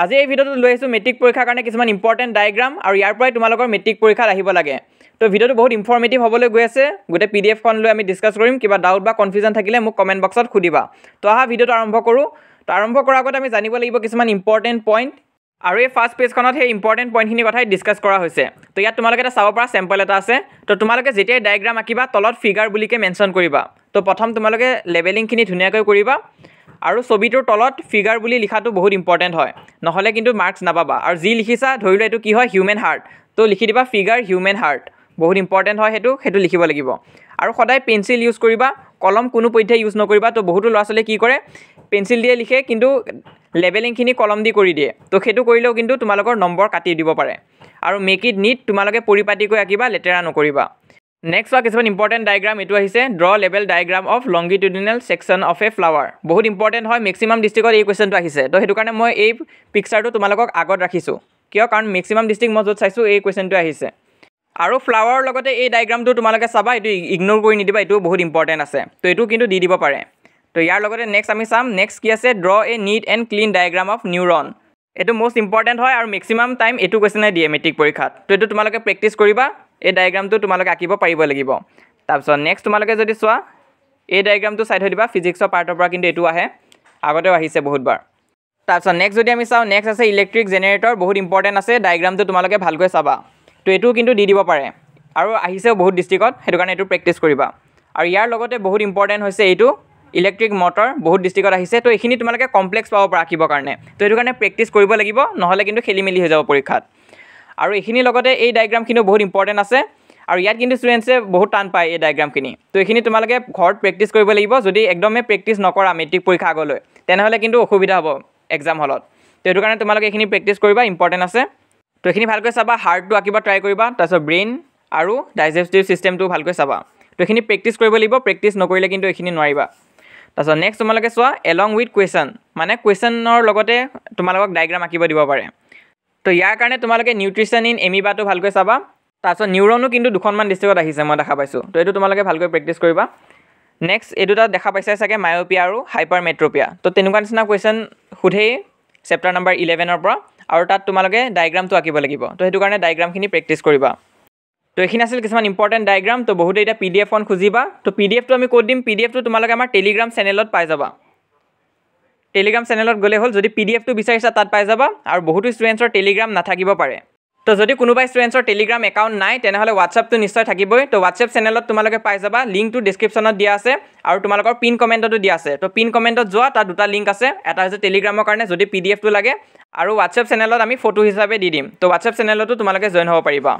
আজি এই ভিডিওটো লৈ আহিছোঁ মেট্ৰিক পৰীক্ষাৰ কাৰণে কিছুমান ইম্পৰ্টেণ্ট ডায়েগ্ৰাম আৰু ইয়াৰ পৰাই তোমালোকৰ মেট্ৰিক পৰীক্ষাত আহিব লাগে। তো ভিডিওটো বহুত ইনফৰ্মেটিভ হ'বলৈ গৈ আছে। গোটেই PDF-খন লৈ আমি ডিছকাছ কৰিম। কিবা ডাউট বা কনফিউজন থাকিলে মোক কমেণ্ট বক্সত সুধিবা। তো আহা ভিডিওটো আৰম্ভ কৰোঁ। তো আৰম্ভ কৰাৰ আগতে আমি জানিব লাগিব কিছুমান ইম্পৰ্টেণ্ট পইণ্ট আৰু এই ফাৰ্ষ্ট পেজখনত সেই ইম্পৰ্টেণ্ট পইণ্টখিনি কথাই ডিছকাছ কৰা হৈছে। তো ইয়াত তোমালোকে এটা চাব পৰা চেম্পল এটা আছে। তো তোমালোকে যেতিয়াই ডায়েগ্ৰাম আঁকিবা তলত ফিগাৰ বুলিকে মেনশ্যন কৰিবা। তো প্ৰথম তোমালোকে লেবেলিংখিনি ধুনীয়াকৈ কৰিবা আৰু ছবিটোৰ তলত ফিগাৰ বুলি লিখাটো বহুত ইম্পৰ্টেণ্ট হয়, নহ'লে কিন্তু মাৰ্কছ নাপাবা। আৰু যি লিখিছা ধৰি লোৱা এইটো কি হয় হিউমেন হাৰ্ট, তো লিখি দিবা ফিগাৰ হিউমেন হাৰ্ট, বহুত ইম্পৰ্টেণ্ট হয় সেইটো লিখিব লাগিব। আৰু সদায় পেঞ্চিল ইউজ কৰিবা, কলম কোনো পধ্যে ইউজ নকৰিবা। তো বহুতো ল'ৰা ছোৱালীয়ে কি কৰে পেঞ্চিল দিয়ে লিখে কিন্তু লেবেলিংখিনি কলম দি কৰি দিয়ে, তো সেইটো কৰিলেও কিন্তু তোমালোকৰ নম্বৰ কাটি দিব পাৰে। আৰু মেক ইট নিট, তোমালোকে পৰিপাটিকৈ আঁকিবা, লেতেৰা নকৰিবা। নেক্সট হোৱা কিছুমান ইম্পৰ্টেণ্ট ডায়েগ্ৰাম এইটো আহিছে, draw label diagram of longitudinal section of a flower. বহুত ইম্পৰ্টেণ্ট হয়, মেক্সিমাম ডিষ্ট্ৰিক্টত এই কুৱেশ্যনটো আহিছে। তো সেইটো কাৰণে মই এই পিকচাৰটো তোমালোকক আগত ৰাখিছোঁ। কিয়? কাৰণ মেক্সিমাম ডিষ্ট্ৰিক্ট মই য'ত চাইছোঁ এই কুৱেশ্যনটো আহিছে। আৰু ফ্লাৱাৰৰ লগতে এই ডায়েগ্ৰামটো তোমালোকে চাবা, এইটো ইগন'ৰ কৰি নিদিবা, এইটো বহুত ইম্পৰ্টেণ্ট আছে। তো এইটো কিন্তু দি দিব পাৰে। তো ইয়াৰ লগতে নেক্সট আমি চাম, নেক্সট কি আছে, draw A neat and clean diagram of neuron. এইটো মষ্ট ইম্পৰ্টেণ্ট হয় আৰু মেক্সিমাম টাইম এইটো কুৱেশ্যনে দিয়ে মেট্ৰিক পৰীক্ষাত। তো এইটো তোমালোকে প্ৰেক্টিছ কৰিবা, এই ডায়েগ্ৰামটো তোমালোকে আঁকিব পাৰিব লাগিব। তাৰপিছত নেক্সট তোমালোকে যদি চোৱা এই ডায়েগ্ৰামটো চাই থৈ দিবা, ফিজিক্সৰ পাৰ্টৰ পৰা কিন্তু এইটো আহে, আগতেও আহিছে বহুতবাৰ। তাৰপিছত নেক্সট যদি আমি চাওঁ, নেক্সট আছে ইলেক্ট্ৰিক জেনেৰেটৰ, বহুত ইম্পৰ্টেণ্ট আছে, ডায়েগ্ৰামটো তোমালোকে ভালকৈ চাবা। তো এইটো কিন্তু দি দিব পাৰে আৰু আহিছেও বহুত ডিষ্ট্ৰিক্টত, সেইটো কাৰণে এইটো প্ৰেক্টিছ কৰিবা। আৰু ইয়াৰ লগতে বহুত ইম্পৰ্টেণ্ট হৈছে এইটো ইলেক্ট্ৰিক মটৰ, বহুত ডিষ্ট্ৰিক্টত আহিছে। তো এইখিনি তোমালোকে কমপ্লেক্স পাব পৰা আঁকিবৰ কাৰণে, তো সেইটো কাৰণে প্ৰেক্টিছ কৰিব লাগিব, নহ'লে কিন্তু খেলি মেলি হৈ যাব পৰীক্ষাত। আৰু এইখিনিৰ লগতে এই ডায়েগ্ৰামখিনিও বহুত ইম্পৰ্টেণ্ট আছে আৰু ইয়াত কিন্তু ষ্টুডেণ্টছে বহুত টান পায় এই ডায়েগ্ৰামখিনি। তো এইখিনি তোমালোকে ঘৰত প্ৰেক্টিছ কৰিব লাগিব। যদি একদমেই প্ৰেক্টিছ নকৰা মেট্ৰিক পৰীক্ষা আগলৈ, তেনেহ'লে কিন্তু অসুবিধা হ'ব এক্সাম হলত। তো সেইটো কাৰণে তোমালোকে এইখিনি প্ৰেক্টিছ কৰিবা, ইম্পৰ্টেণ্ট আছে। তো এইখিনি ভালকৈ চাবা, হাৰ্টটো আঁকিব ট্ৰাই কৰিবা, তাৰপিছত ব্ৰেইন আৰু ডাইজেষ্টিভ ছিষ্টেমটো ভালকৈ চাবা। তো এইখিনি প্ৰেক্টিছ কৰিব লাগিব, প্ৰেক্টিছ নকৰিলে কিন্তু এইখিনি নোৱাৰিবা। তাৰপিছত নেক্সট তোমালোকে চোৱা, এলং উইথ কুৱেশ্যন, মানে কুৱেশ্যনৰ লগতে তোমালোকক ডায়েগ্ৰাম আঁকিব দিব পাৰে। তো ইয়াৰ কাৰণে তোমালোকে নিউট্ৰিশ্যন ইন এমিবাটো ভালকৈ চাবা। তাৰপিছত নিউৰনো কিন্তু দুখনমান ডিষ্ট্ৰিক্টত আহিছে, মই দেখা পাইছোঁ। তো এইটো তোমালোকে ভালকৈ প্ৰেক্টিছ কৰিবা। নেক্সট এই দুটা দেখা পাইছে চাগে, মায়'পিয়া আৰু হাইপাৰমেট্ৰপিয়া। তো তেনেকুৱা নিচিনা কুৱেশ্যন সোধেই চেপ্টাৰ নম্বৰ 11ৰ পৰা, আৰু তাত তোমালোকে ডায়েগ্ৰামটো আঁকিব লাগিব। তো সেইটো কাৰণে ডায়েগ্ৰামখিনি প্ৰেক্টিছ কৰিবা। তো এইখিনি আছিল কিছুমান ইম্পৰ্টেণ্ট ডায়েগ্ৰাম। তো বহুতে এতিয়া PDF-খন খুজিবা। তো PDF-টো আমি ক'ত দিম, PDF-টো তোমালোকে আমাৰ টেলিগ্ৰাম চেনেলত পাই যাবা। টেলিগ্ৰাম চেনেলত গ'লে হ'ল, যদি PDF-টো বিচাৰিছা তাত পাই যাবা। আৰু বহুতো ষ্টুডেণ্টছৰ টেলিগ্ৰাম নাথাকিব পাৰে। তো যদি কোনোবা ষ্টুডেণ্টছৰ টেলিগ্ৰাম একাউণ্ট নাই, তেনেহ'লে হোৱাটছআপটো নিশ্চয় থাকিবই। তো হোৱাটছআপ চেনেলত তোমালোকে পাই যাবা, লিংকটো ডিছক্ৰিপশ্যনত দিয়া আছে আৰু তোমালোকৰ পিন কমেণ্টতো দিয়া আছে। তো পিন কমেণ্টত যোৱা, তাত দুটা লিংক আছে, এটা হৈছে টেলিগ্ৰামৰ কাৰণে যদি PDF-টো লাগে, আৰু হোৱাটছআপ চেনেলত আমি ফটো হিচাপে দি দিম। তো হোৱাটছআপ চেনেলতো তোমালোকে জইন হ'ব পাৰিবা।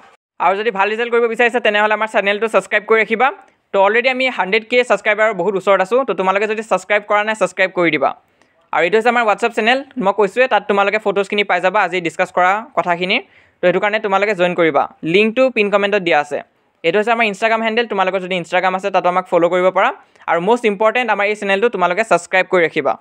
আৰু যদি ভাল ৰিজাল্ট কৰিব বিচাৰিছা তেনেহ'লে আমাৰ চেনেলটো ছাবস্ক্ৰাইব কৰি ৰাখিবা। তো অলৰেডি আমি 100K ছাবস্ক্ৰাইবাৰৰ বহুত ওচৰত আছোঁ। তো তোমালোকে যদি ছাবস্ক্ৰাইব কৰা নাই, ছাবস্ক্ৰাইব কৰি দিবা। আৰু এইটো হৈছে আমাৰ হোৱাটছআপ চেনেল, মই কৈছোঁৱে, তাত তোমালোকে ফটোজখিনি পাই যাবা আজি ডিছকাছ কৰা কথাখিনি। তো সেইটো কাৰণে তোমালোকে জইন কৰিবা, লিংকটো পিন কমেণ্টত দিয়া আছে। এইটো হৈছে আমাৰ ইনষ্টাগ্ৰাম হেণ্ডেল, তোমালোকৰ যদি ইনষ্টাগ্ৰাম আছে তাতো আমাক ফ'ল' কৰিব পাৰা। আৰু মষ্ট ইম্পৰ্টেণ্ট, আমাৰ এই চেনেলটো তোমালোকে ছাবস্ক্ৰাইব কৰি ৰাখিবা।